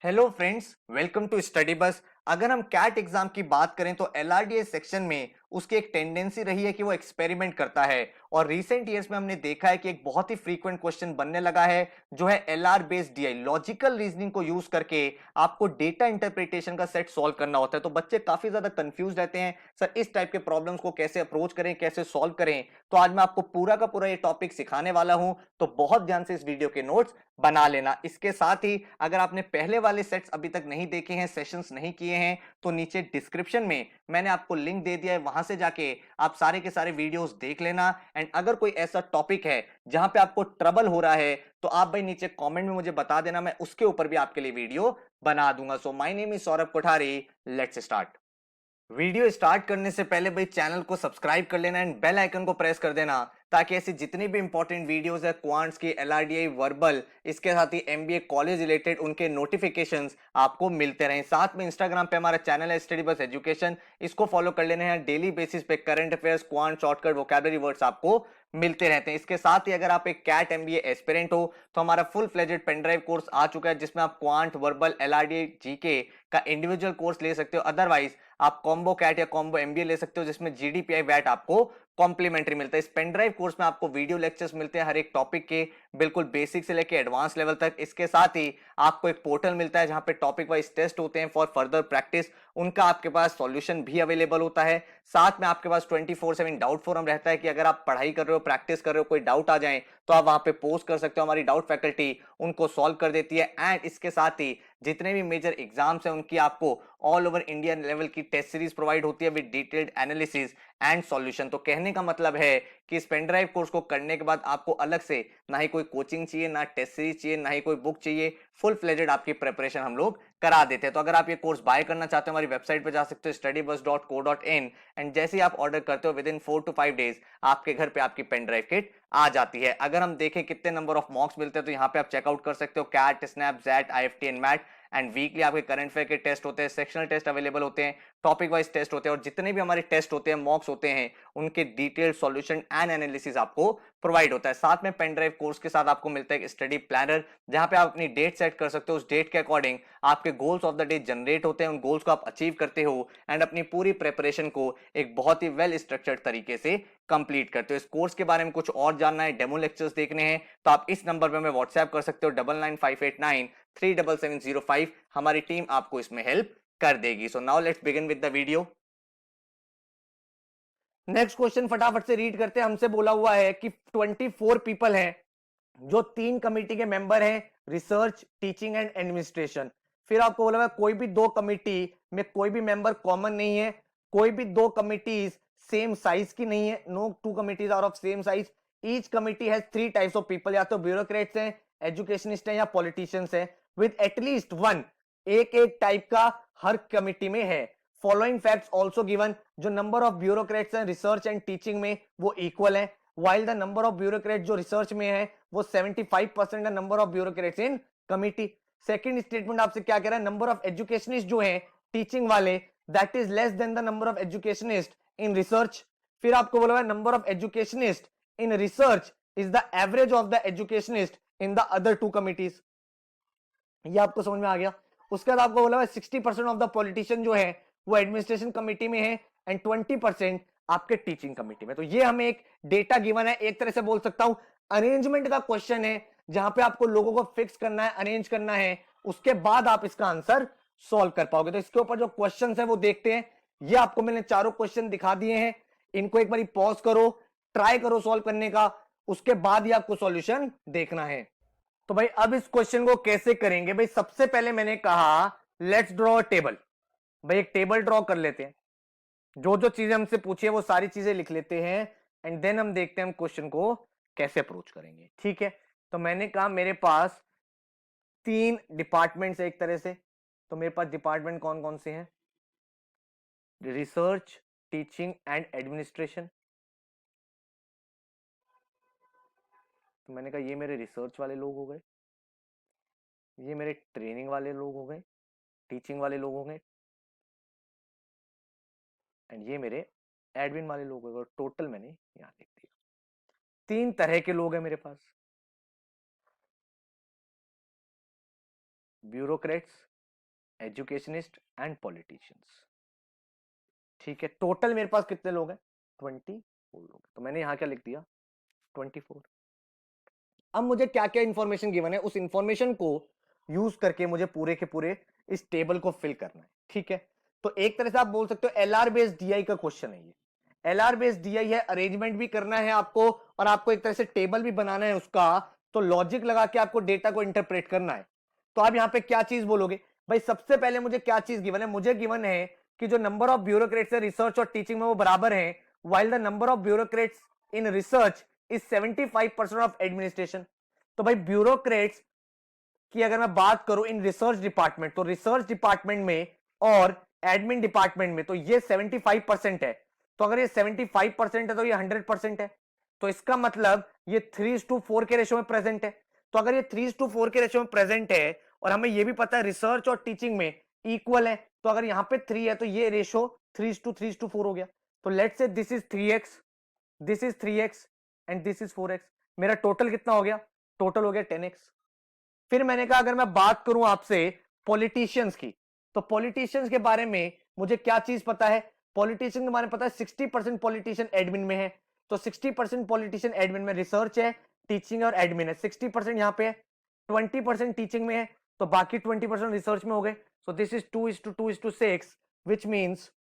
Hello friends, welcome to study bus. अगर हम cat exam की बात करें तो एलआरडीए सेक्शन में उसकी एक टेंडेंसी रही है कि वो एक्सपेरिमेंट करता है और रीसेंट ईयर्स में हमने देखा है कि एक बहुत ही फ्रीक्वेंट क्वेश्चन बनने लगा है जो है LR based DI logical reasoning को यूज करके आपको डेटा इंटरप्रिटेशन का सेट सॉल्व करना होता है। तो बच्चे काफी ज्यादा कंफ्यूज रहते हैं, सर इस टाइप के प्रॉब्लम्स को कैसे अप्रोच करें, कैसे सॉल्व करें। तो आज मैं आपको पूरा का पूरा ये टॉपिक सिखाने वाला हूं, तो बहुत ध्यान से इस वीडियो के नोट्स बना लेना। इसके साथ ही अगर आपने पहले वाले सेट्स अभी तक नहीं देखे हैं, सेशंस नहीं किए हैं, तो नीचे डिस्क्रिप्शन में मैंने आपको लिंक दे दिया है, वहां से जाके आप सारे के सारे वीडियोस देख लेना। एंड अगर कोई ऐसा टॉपिक है जहां पे आपको ट्रबल हो रहा है तो आप भाई नीचे कमेंट में मुझे बता देना, मैं उसके ऊपर भी आपके लिए वीडियो बना दूंगा। So my name is Saurabh Kothari, let's start. Video start करने से पहले भाई चैनल को सब्सक्राइब कर लेना एंड बेल आइकन को प्रेस कर देना, ताकि ऐसी जितनी भी इंपॉर्टेंट वीडियोस है क्वांट्स की, एलआरडीआई, वर्बल, इसके साथ ही एमबीए कॉलेज रिलेटेड, उनके नोटिफिकेशंस आपको मिलते रहें। साथ में इंस्टाग्राम पे हमारा चैनल है स्टडी बस एजुकेशन, इसको फॉलो कर लेना है। डेली बेसिस पे current affairs, quant, shortcut, vocabulary words आपको मिलते रहते हैं। इसके साथ ही अगर आप एक कैट एमबीए एस्पिरेंट हो तो हमारा फुल फ्लेजेड पेनड्राइव कोर्स आ चुका है, जिसमें आप क्वांट, वर्बल, एलआरडीआई, जीके का इंडिविजुअल कोर्स ले सकते हो। अदरवाइज आप कॉम्बो कैट या कॉम्बो एमबीए ले सकते हो, जिसमें जीडीपीआई वैट आपको कॉम्प्लीमेंट्री मिलता है। इस पेनड्राइव कोर्स में आपको वीडियो लेक्चर्स मिलते हैं हर एक टॉपिक के, बिल्कुल बेसिक से लेकर एडवांस लेवल तक। इसके साथ ही आपको एक पोर्टल मिलता है जहां पे टॉपिक वाइज टेस्ट होते हैं फॉर फर्दर प्रैक्टिस, उनका आपके पास सॉल्यूशन भी अवेलेबल होता है। साथ में आपके पास 24/7 डाउट फोरम रहता है कि अगर आप पढ़ाई कर रहे हो, प्रैक्टिस कर रहे हो, कोई डाउट आ जाए तो आप वहां पे पोस्ट कर सकते हो, हमारी डाउट फैकल्टी उनको सॉल्व कर देती है। एंड इसके साथ ही जितने भी मेजर एग्जाम्स हैं उनकी आपको ऑल ओवर इंडिया लेवल की टेस्ट सीरीज प्रोवाइड होती है with detailed analysis and solution. तो कहने का मतलब है कि इस पेनड्राइव कोर्स को करने के बाद आपको अलग से ना ही कोई कोचिंग चाहिए, ना टेस्ट सीरीज चाहिए, ना ही कोई बुक चाहिए, फुल फ्लेजेड आपकी प्रिपरेशन हम लोग करा देते हैं। तो अगर आप ये कोर्स बाय करना चाहते हो, हमारी वेबसाइट पे जा सकते हो studybus.co.in, एंड जैसे ही आप ऑर्डर करते हो विद इन 4 to 5 डेज आपके घर पे आपकी पेनड्राइव किट आ जाती है। अगर हम देखें कितने नंबर ऑफ मॉक्स मिलते हैं तो यहाँ पे आप चेकआउट कर सकते हो, CAT, SNAP, XAT, IIFT and MAT. And weekly आपके करंट अफेयर के टेस्ट होते हैं, सेक्शनल टेस्ट अवेलेबल होते हैं, टॉपिक वाइज टेस्ट होते हैं, और जितने भी हमारे टेस्ट होते हैं, मॉक्स होते हैं, उनके डिटेल्ड सॉल्यूशन एंड एनालिसिस आपको प्रोवाइड होता है। साथ में पेन ड्राइव कोर्स के साथ आपको मिलता है एक स्टडी प्लानर, जहां पे आप अपनी डेट सेट कर सकते हो। उस डेट के अकॉर्डिंग आपके goals of the day generate होते हैं, उन गोल्स को आप अचीव करते हो एंड अपनी पूरी प्रेपरेशन को एक बहुत ही वेल स्ट्रक्चर्ड तरीके से कंप्लीट करते हो। इस कोर्स के बारे में कुछ और जानना है, डेमो लेक्चर्स देखने हैं, तो आप इस नंबर पे हमें व्हाट्सएप कर सकते हो 9958937705। हमारी टीम आपको इसमें हेल्प कर देगी। So now let's begin with the video. Next question फटाफट से रीड करते हैं। हमसे बोला हुआ है कि 24 पीपल हैं जो 3 कमिटी के मेंबर हैं, रिसर्च, टीचिंग एंड एडमिनिस्ट्रेशन। फिर आपको बोला हुआ है कोई भी 2 कमिटी में कोई भी मेंबर कॉमन नहीं है, कोई भी 2 कमिटीज सेम साइज की नहीं है, no 2 committees are of same size. Each committee has 3 types of people, या तो ब्यूरोक्रेट्स हैं, एजुकेशनिस्ट हैं, या पॉलिटिशियंस हैं, विद एटलीस्ट वन, एक एक टाइप का हर कमिटी में है। फॉलोइंग फैक्ट्स ऑल्सो गिवन, जो नंबर ऑफ ब्यूरोक्रेट्स हैं रिसर्च एंड टीचिंग में वो इक्वल है, while the number of bureaucrats जो रिसर्च में है वो 75% है number of bureaucrats in committee. Second statement आपसे क्या कह रहा है, नंबर ऑफ एजुकेशनिस्ट जो है टीचिंग वाले, that is less than the number of educationist in research. फिर आपको बोला है number of educationist in research is the average of the educationist in the other 2 committees. ये आपको समझ में आ गया। उसके बाद आपको बोला 60% ऑफ द पॉलिटिशियन जो है वो एडमिनिस्ट्रेशन कमिटी में है एंड 20% आपके टीचिंग कमिटी में। तो ये हमें एक डेटा गिवन है, एक तरह से बोल सकता हूं अरेंजमेंट का क्वेश्चन है, जहां पे आपको लोगों को फिक्स करना है, अरेंज करना है, उसके बाद आप इसका आंसर सॉल्व कर पाओगे। तो इसके ऊपर जो क्वेश्चन है वो देखते हैं। ये आपको मैंने चारों क्वेश्चन दिखा दिए हैं, इनको एक बार पॉज करो, ट्राई करो सॉल्व करने का, उसके बाद ही आपको सॉल्यूशन देखना है। तो भाई अब इस क्वेश्चन को कैसे करेंगे, भाई सबसे पहले मैंने कहा लेट्स ड्रॉ टेबल। भाई एक टेबल ड्रॉ कर लेते हैं, जो जो चीजें हमसे पूछी है वो सारी चीजें लिख लेते हैं एंड देन हम देखते हैं हम क्वेश्चन को कैसे अप्रोच करेंगे। ठीक है, तो मैंने कहा मेरे पास 3 डिपार्टमेंट्स है एक तरह से। तो मेरे पास डिपार्टमेंट कौन कौन से हैं, रिसर्च, टीचिंग एंड एडमिनिस्ट्रेशन। तो मैंने कहा ये मेरे रिसर्च वाले लोग हो गए, ये मेरे ट्रेनिंग वाले लोग हो गए, टीचिंग वाले लोग हो गए, एंड ये मेरे एडमिन वाले लोग हो गए। और टोटल मैंने यहां लिख दिया। 3 तरह के लोग हैं मेरे पास, ब्यूरोक्रेट्स, एजुकेशनिस्ट एंड पॉलिटिशियंस। ठीक है, टोटल मेरे पास कितने लोग हैं? 24 लोग। तो मैंने यहां क्या लिख दिया? 24। अब मुझे क्या क्या इंफॉर्मेशन गिवन है, उस इंफॉर्मेशन को यूज करके मुझे पूरे के पूरे इस टेबल को फिल करना है। ठीक है, तो एक तरह से आप बोल सकते हो एलआर बेस्ड डीआई का क्वेश्चन है ये। एलआर बेस्ड डीआई है, अरेंजमेंट भी करना है आपको और आपको एक तरह से टेबल भी बनाना है उसका, तो लॉजिक लगा के आपको डेटा को इंटरप्रेट करना है। तो आप यहां पे क्या चीज बोलोगे? भाई सबसे पहले मुझे क्या चीज गिवन है? मुझे गिवन है कि जो नंबर ऑफ ब्यूरोक्रेट्स है रिसर्च और टीचिंग में वो बराबर है, while the number of bureaucrats in research is 75% of administration. तो भाई ब्यूरोक्रेट्स की अगर मैं बात करूं इन रिसर्च डिपार्टमेंट, तो रिसर्च डिपार्टमेंट में और एडमिन डिपार्टमेंट में तो ये 75% है। तो अगर ये 75% है तो ये 100% है। तो इसका मतलब ये 3:4 के रेशो में प्रेजेंट है। तो अगर ये 3:4 के रेशो में प्रेजेंट है और हमें ये भी पता है रिसर्च और टीचिंग में इक्वल है, तो अगर यहां पे 3 है तो ये रेशो 3:3:4 हो गया। तो let's say this is 3x, this is 3x and this is 4x। मेरा टोटल कितना हो गया? टोटल हो गया 10x। फिर मैंने कहा अगर मैं बात करूं आपसे पॉलिटिशियंस की, तो पॉलिटिशियंस के बारे में मुझे क्या चीज पता है? पॉलिटिशियन के बारे में पता है 60% पॉलिटिशियन एडमिन में है। तो 60% पॉलिटिशियन एडमिन में, रिसर्च है, टीचिंग और एडमिन है। 60% यहां पे है, 20% टीचिंग में है, तो बाकी 20% रिसर्च में हो गए। So this is 2:2:6 which means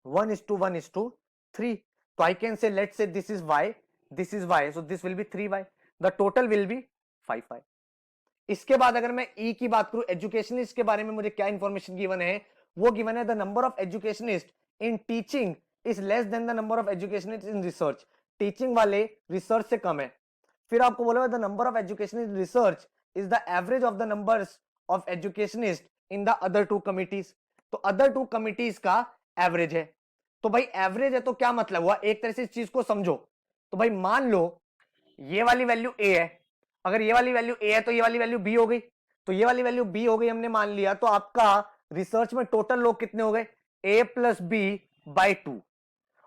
1:1:3. So I can say, let's say this is y, this is y, so this will be 3y. The total will be 5y. इसके बाद अगर मैं ई की बात करूं, एजुकेशनिस्ट के बारे में मुझे क्या इंफॉर्मेशन गिवन है? वो गिवन है the number of educationist in teaching is less than the number of educationist in research. Teaching वाले रिसर्च से कम है। फिर आपको बोला the number of educationist in research is the average of the numbers of educationist in the other two committees. तो other two committees का average है। तो भाई एवरेज है तो क्या मतलब हुआ? एक तरह से इस चीज को समझो। तो भाई मान लो ये वाली वैल्यू ए है, अगर ये वाली वैल्यू ए है तो ये वाली वैल्यू बी हो गई। तो ये वाली वैल्यू बी हो गई हमने मान लिया, तो आपका रिसर्च में टोटल लोग कितने हो गए? ए प्लस बी बाई 2।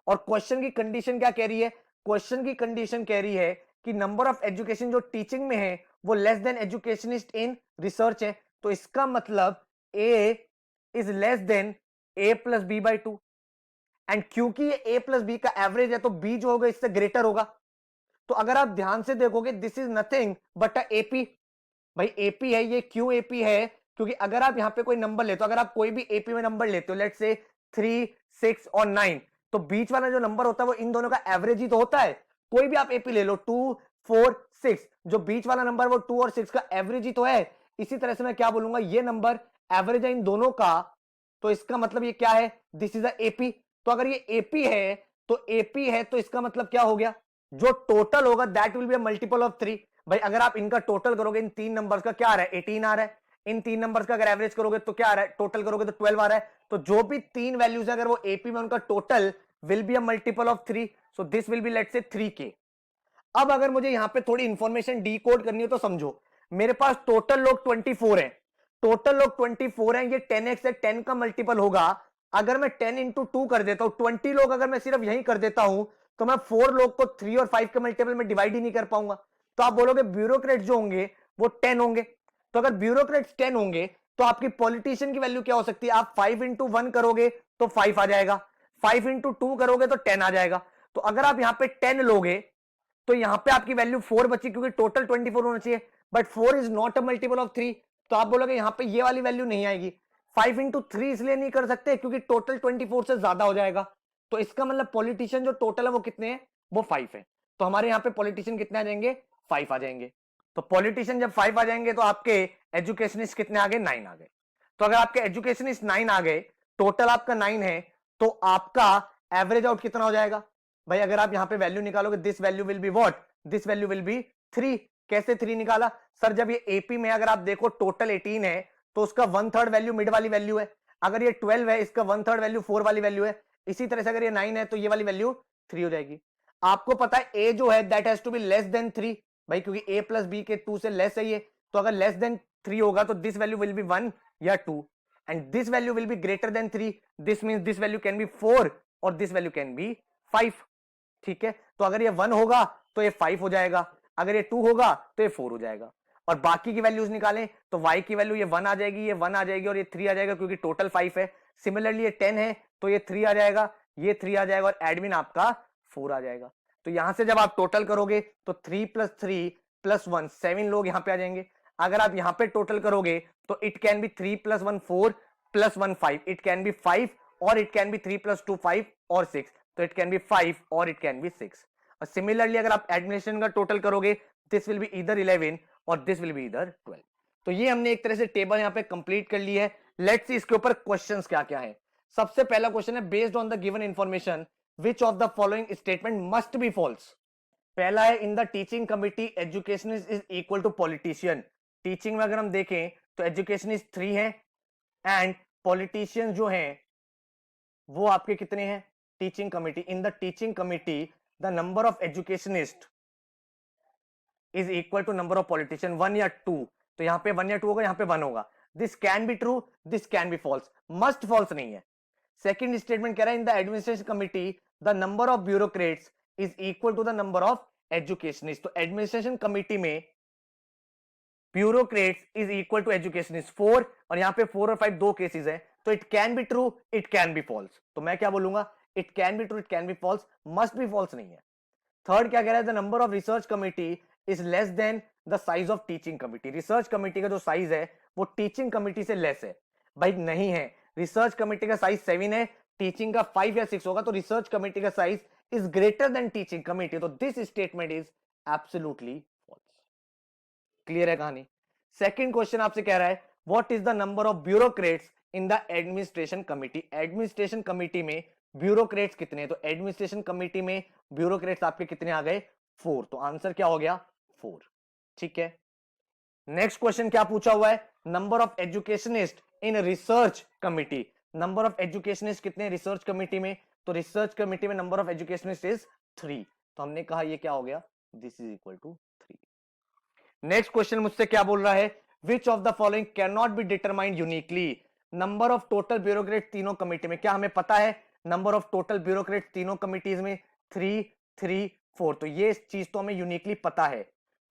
और क्वेश्चन की कंडीशन क्या कह रही है? क्वेश्चन की कंडीशन कह रही है कि नंबर ऑफ एजुकेशन जो टीचिंग में है वो less than educationist in research है। तो इसका मतलब A is less than A plus B by 2। And क्योंकि ये ए प्लस बी का एवरेज है तो बी जो होगा इससे ग्रेटर होगा। तो अगर आप ध्यान से देखोगे this is nothing but a AP. भाई एपी है, ये क्यों एपी है? क्योंकि अगर आप यहां पे कोई नंबर लेते हो, अगर आप कोई भी एपी में नंबर लेते हो, लेट्स से 3, 6 और 9, तो बीच वाला जो नंबर होता है वो इन दोनों का एवरेज ही तो होता है। कोई भी आप एपी ले लो, 2, 4, 6, जो बीच वाला नंबर वो 2 और 6 का एवरेज ही तो है। इसी तरह से मैं क्या बोलूंगा, ये नंबर एवरेज है इन दोनों का, तो इसका मतलब ये क्या है? This is a AP. तो अगर ये एपी है तो एपी है तो इसका मतलब क्या हो गया? जो टोटल होगा that will be a multiple of 3। भाई अगर आप इनका टोटल करोगे, इन तीन नंबर्स का क्या आ रहा है? 18 आ रहा है। इन तीन नंबर्स का अगर एवरेज करोगे तो क्या आ रहा है? टोटल करोगे तो 12 आ रहा है। तो जो भी तीन वैल्यूज है अगर वो एपी में, उनका total will be a multiple of 3। So this will be let's say 3k। अब अगर मुझे यहां पे थोड़ी इंफॉर्मेशन डी कोड करनी हो तो समझो, मेरे पास टोटल लोग 24 है, टोटल लोग 24 है, ये 10x है, 10 का मल्टीपल होगा। अगर मैं 10 इंटू 2 कर देता हूं, 20 लोग अगर मैं सिर्फ यही कर देता हूं, तो मैं 4 लोग को 3 और 5 के मल्टीपल में डिवाइड ही नहीं कर पाऊंगा। तो आप बोलोगे ब्यूरोक्रेट जो होंगे वो 10 होंगे। तो अगर ब्यूरोक्रेट्स 10 होंगे तो आपकी पॉलिटिशियन की वैल्यू क्या हो सकती है? आप 5 इंटू 1 करोगे तो 5 आ जाएगा, 5 इंटू 2 करोगे तो 10 आ जाएगा। तो अगर आप यहां पे 10 लोगे तो यहां पे आपकी वैल्यू 4 बची, क्योंकि टोटल 24 होना चाहिए, but 4 is not a multiple of 3। तो आप बोलोगे यहां पे ये वाली वैल्यू नहीं आएगी। 5 इंटू 3 इसलिए नहीं कर सकते क्योंकि टोटल 24 से ज्यादा हो जाएगा। तो इसका मतलब पॉलिटिशियन जो टोटल है वो कितने हैं? वो 5 है। तो हमारे यहां पे पॉलिटिशियन कितने आ जाएंगे? 5 आ जाएंगे। तो पॉलिटिशियन जब 5 आ जाएंगे तो आपके एजुकेशनिस्ट कितने आ गए? 9 आ गए। तो अगर आपके एजुकेशनिस्ट 9 आ गए, टोटल आपका 9 है, तो आपका एवरेज आउट कितना हो जाएगा? भाई अगर आप यहां पे वैल्यू निकालोगे, this value will be what? This value will be 3। कैसे 3 निकाला सर? जब ये एपी में अगर आप देखो टोटल 18 है तो उसका 1/3 वैल्यू मिड वाली वैल्यू है। अगर ये 12 है, इसका 1/3 वैल्यू 4 वाली वैल्यू है। इसी तरह से अगर ये 9 है तो ये वाली वैल्यू 3 हो जाएगी। आपको पता है ए जो है that has to be less than 3। भाई क्योंकि ए प्लस बी के 2 से लेस है ये, तो अगर लेस देन 3 होगा तो दिस वैल्यू विल बी 1 या 2, and this value will be greater than 3। This means this value can be 4 और दिस वैल्यू कैन बी 5। ठीक है, तो अगर ये 1 होगा तो ये 5 हो जाएगा, अगर ये 2 होगा तो ये 4 हो जाएगा। और बाकी की वैल्यूज निकालें तो y की वैल्यू ये 1 आ जाएगी, ये 1 आ जाएगी और ये 3 आ जाएगा क्योंकि टोटल 5 है। सिमिलरली ये 10 है तो ये 3 आ जाएगा, ये 3 आ जाएगा और एडमिन आपका 4 आ जाएगा। तो यहां से जब आप टोटल करोगे तो 3 + 3 + 1 7 लोग यहां पे आ जाएंगे। अगर आप यहां पे टोटल करोगे तो it can B 3 + 1 4 + 1 5, it can B 5 और इट कैन बी 3 + 2 5 और 6, तो इट कैन बी 5 और इट कैन बी 6। और सिमिलरली अगर आप एडमिशन का टोटल करोगे दिस विल बी ईदर 11 और दिस विल बी ईदर 12। तो ये हमने एक तरह से टेबल यहां पे कंप्लीट कर ली है। लेट्स सी इसके ऊपर क्वेश्चंस क्या क्या है। सबसे पहला क्वेश्चन है based on the given information which of the following statement must be false. पहला है in the teaching committee educationist is equal to politician. Teaching में अगर हम देखें तो एजुकेशनिस्ट 3 है एंड पॉलिटिशियन जो हैं वो आपके कितने हैं। Teaching committee, in the teaching committee the number of educationist is equal to number of politician 1 या 2। तो यहां पे 1 या 2 होगा, यहां पे 1 होगा। This can be true, this can be false, must false नहीं है। सेकंड स्टेटमेंट कह रहा है in the administration committee the number of bureaucrats is equal to the number of educationist. तो एडमिनिस्ट्रेशन कमिटी में bureaucrats is equal to educationist 4 और यहां पे 4 और 5 दो केसेस है। तो it can be true, it can be false. तो मैं क्या बोलूंगा, it can be true, it can be false, must be false नहीं है। थर्ड क्या कह रहा है, the number of research committee is less than the size of teaching committee. Research committee का जो साइज है वो टीचिंग कमिटी से लेस है। भाई नहीं है, रिसर्च कमिटी का साइज 7 है, टीचिंग का 5 या 6 होगा, तो रिसर्च कमिटी का size is greater than teaching committee. तो this statement is absolutely false. Clear है कहानी। सेकंड क्वेश्चन आपसे कह रहा है what is the number of bureaucrats in the administration committee. Administration committee में ब्यूरोक्रेट्स कितने हैं। तो एडमिनिस्ट्रेशन कमिटी में ब्यूरोक्रेट्स आपके कितने आ गए, 4। तो आंसर क्या हो गया, 4। ठीक है। नेक्स्ट क्वेश्चन क्या पूछा हुआ है, number of educationist in research committee. Number of educationist कितने रिसर्च कमिटी में। तो रिसर्च कमिटी में नंबर ऑफ एजुकेशनिस्ट इज 3। तो हमने कहा ये क्या हो गया, this is equal to 3। Next question मुझसे क्या बोल रहा है, which of the following can not be determined uniquely. Number of total bureaucrat तीनों कमिटी में, क्या हमें पता है नंबर ऑफ टोटल ब्यूरोक्रेट तीनों कमिटीज में 3 3 4। तो ये चीज तो हमें यूनिकली पता है।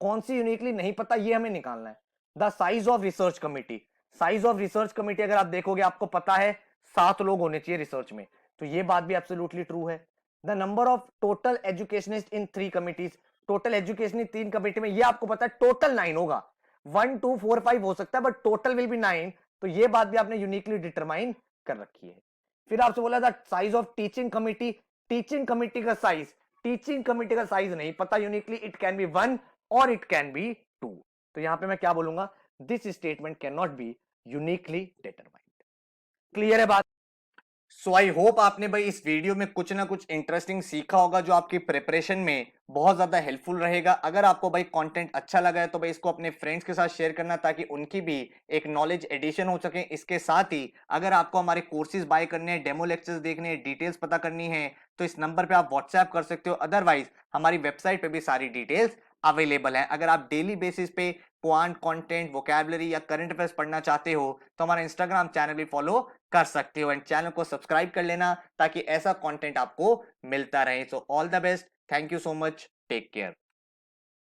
कौन सी यूनिकली नहीं पता ये हमें निकालना है। The size of research committee, size of research committee अगर आप देखोगे आपको पता है 7 लोग होने चाहिए रिसर्च में, तो ये बात भी एब्सोल्युटली ट्रू है। The number of total educationist in 3 committees, total education 3 committee में ये आपको पता है टोटल 9 होगा। 1 2 4 5 हो सकता है बट टोटल विल बी 9। तो ये बात भी आपने यूनिकली डिटरमाइन कर रखी है। फिर आपसे बोला था size of teaching committee, teaching committee का साइज, टीचिंग कमिटी का साइज नहीं पता यूनिकली, इट कैन बी 1 और इट कैन बी 2। तो यहां पे मैं क्या बोलूंगा, this statement can not B uniquely determined. Clear है बात। सो आई होप आपने भाई इस वीडियो में कुछ ना कुछ इंटरेस्टिंग सीखा होगा जो आपकी प्रिपरेशन में बहुत ज्यादा हेल्पफुल रहेगा। अगर आपको भाई कंटेंट अच्छा लगा है तो भाई इसको अपने फ्रेंड्स के साथ शेयर करना ताकि उनकी भी एक नॉलेज एडिशन हो सके। इसके साथ ही अगर आपको हमारे कोर्सेज बाय करने हैं, डेमो लेक्चर्स देखने हैं, डिटेल्स पता करनी है तो इस नंबर पे आप व्हाट्सएप कर सकते हो। अदरवाइज हमारी वेबसाइट पे भी सारी डिटेल्स अवेलेबल है। अगर आप डेली बेसिस पे क्वांट कंटेंट, वोकैबुलरी या करंट अफेयर्स पढ़ना चाहते हो तो हमारा इंस्टाग्राम चैनल भी फॉलो कर सकते हो एंड चैनल को सब्सक्राइब कर लेना ताकि ऐसा कंटेंट आपको मिलता रहे। So all the best, thank you so much, take care.